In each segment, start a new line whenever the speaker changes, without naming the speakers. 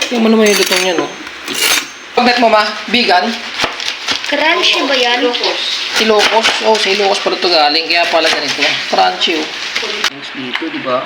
Tingnan mo naman yung lutong yan, oh. Pagnet mo, ma? Vegan?
Crunchy ba yan?
Ilocos. Oh, sa Ilocos pala ito galing. Kaya pala ganito. Crunchy, oh. Dito, di ba?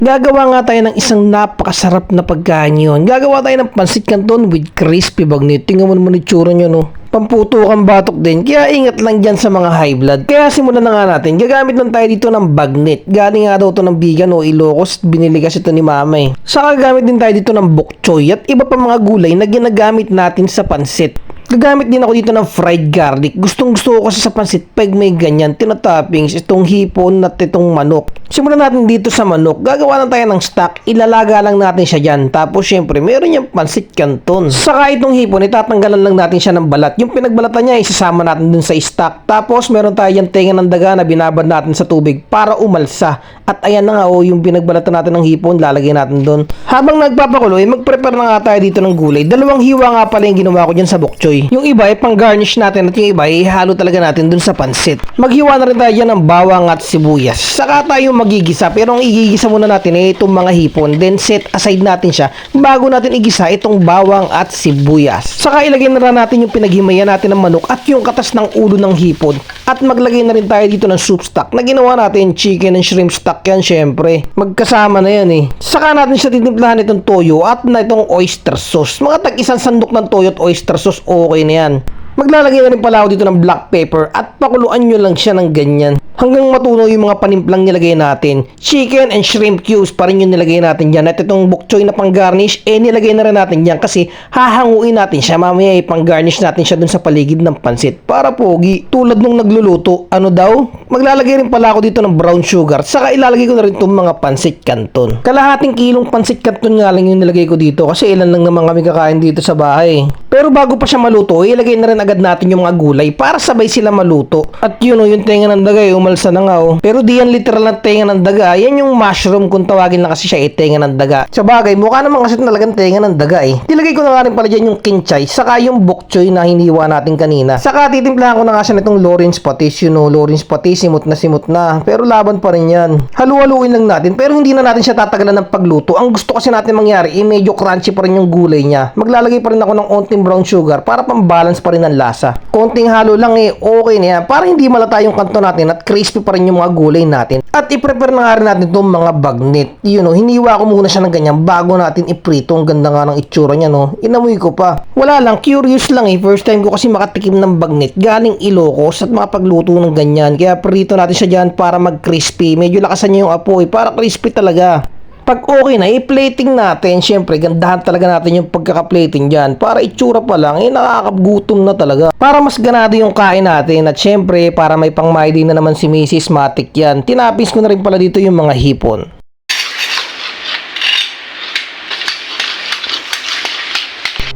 Gagawa nga tayo ng isang napakasarap na pagkain yun. Gagawa tayo ng pansit canton with crispy bagnet. Tingnan mo naman itsura nyo, no? Pamputukang batok din. Kaya ingat lang dyan sa mga high blood. Kaya simulan na nga natin. Gagamit lang tayo dito ng bagnet. Galing nga daw ito ng vegan o Ilocos. Binili kasi ito ni mama eh. Saka gagamit din tayo dito ng bok choy at iba pa mga gulay na ginagamit natin sa pansit. Gagamit din ako dito ng fried garlic. Gustong gusto ko kasi sa pansit pag may ganyan. Tinatoppings, itong hipon at itong manok. Simulan natin dito sa manok. Gagawa lang tayo ng stock. Ilalaga lang natin siya dyan. Tapos syempre meron yung pansit canton. Saka itong hipon, itatanggalan lang natin siya ng balat. Yung pinagbalatan niya, isasama natin dun sa stock. Tapos meron tayo yung tenga ng daga na binabad natin sa tubig para umalsa. At ayan na nga yung pinagbalatan natin ng hipon, lalagay natin dun. Habang nagpapakulo, mag-prepare na nga tayo dito ng gulay. Dalawang hiwa nga pala yung ginawa ko dyan sa bok choy. Yung iba ay pang garnish natin at yung iba ay halo talaga natin dun sa pansit. Maghiwa na rin tayo dyan ng bawang at sibuyas. Saka tayo magigisa, pero ang igigisa muna natin ay itong mga hipon. Then set aside natin siya bago natin igisa itong bawang at sibuyas. Saka ilagay na rin natin yung pinaghimayan natin ng manok at yung katas ng ulo ng hipon. At maglagay na rin tayo dito ng soup stock na ginawa natin, chicken and shrimp stock yan syempre. Magkasama na yan eh. Saka natin siya titimplahan itong toyo at na itong oyster sauce. Mga tag-isang sandok ng toyo at oyster sauce, okay na yan. Maglalagay na rin pala ako dito ng black pepper at pakuluan nyo lang siya ng ganyan. Hanggang matunaw yung mga panimplang nilagay natin. Chicken and shrimp cubes pa rin yung nilagay natin dyan. At itong bok choy na pang garnish, nilagay na rin natin dyan kasi hahanguin natin siya. Mamaya pang garnish natin siya dun sa paligid ng pansit. Para pogi, tulad nung nagluluto, ano daw? Maglalagay rin pala ako dito ng brown sugar. Saka ilalagay ko na rin itong mga pansit canton. Kalahating kilong pansit canton nga lang yung nilagay ko dito kasi ilan lang naman kami kakain dito sa bahay. Pero bago pa siya maluto, ilagay na rin agad natin yung mga gulay para sabay sila maluto. At yun yung tenga ng daga umalsa na nga Pero di yan literal na tenga ng daga. Yan yung mushroom kung tawagin na kasi siya tenga ng daga. Sa bagay, mukha naman kasi talagang tenga ng daga eh. Nilagay ko na nga rin pala dyan yung kinchay, saka yung bok choy na hiniwa natin kanina. Saka titimplahan ko na nga siya nitong Lawrence patis. Lawrence patis, simot na. Pero laban pa rin yan. Halu-haluin lang natin. Pero hindi na natin siya tatagalan ng pagluto. Ang gusto kasi natin mangyari, medyo crunchy pa rin yung gulay niya. Maglalagay pa rin ako ng onting brown sugar para pang-balance pa rin ang lasa. Konting halo lang okay na yan. Para hindi malata yung kanto natin at crispy pa rin yung mga gulay natin. At i-prepare na nga rin natin itong mga bagnet. Hiniwa ko muna siya ng ganyan bago natin iprito. Ang ganda nga ng itsura niya, no? Inamoy ko pa. Wala lang, curious lang First time ko kasi makatikim ng bagnet. Galing Ilocos at makapagluto ng ganyan. Kaya prito natin siya dyan para mag-crispy. Medyo lakasan niya yung apoy para crispy talaga. Pag okay na, i-plating natin. Siyempre, gandahan talaga natin yung pagkaka-plating dyan. Para itsura pa lang, nakakagutom na talaga. Para mas ganado yung kain natin. At siyempre, para may pangmaidin na naman si Mrs. Matic yan. Tinapis ko na rin pala dito yung mga hipon.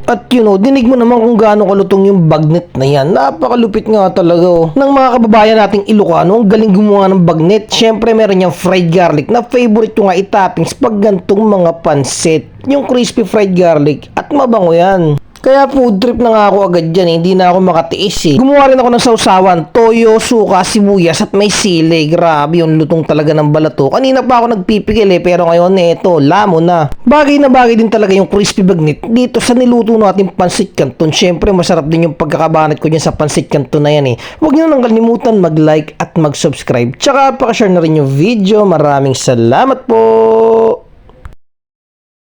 At dinig mo naman kung gaano kalutong yung bagnet na yan. Napakalupit nga talaga ng mga kababayan nating Ilocano. Ang galing gumawa ng bagnet. Siyempre meron yung fried garlic na favorite ko nga itoppings pag gantong mga pansit. Yung crispy fried garlic at mabango yan. Kaya food trip na nga ako agad dyan hindi na ako makatiis Gumawa rin ako ng sausawan, toyo, suka, sibuyas at may sili. Grabe yung lutong talaga ng balato. Kanina pa ako nagpipigil pero ngayon eto, lamon na. Bagay na bagay din talaga yung crispy bagnet dito sa niluto natin pansit canton. Siyempre masarap din yung pagkakabanat ko dyan sa pansit canton na yan Huwag nyo nang kalimutan mag-like at mag-subscribe. Tsaka pakashare na rin yung video. Maraming salamat po!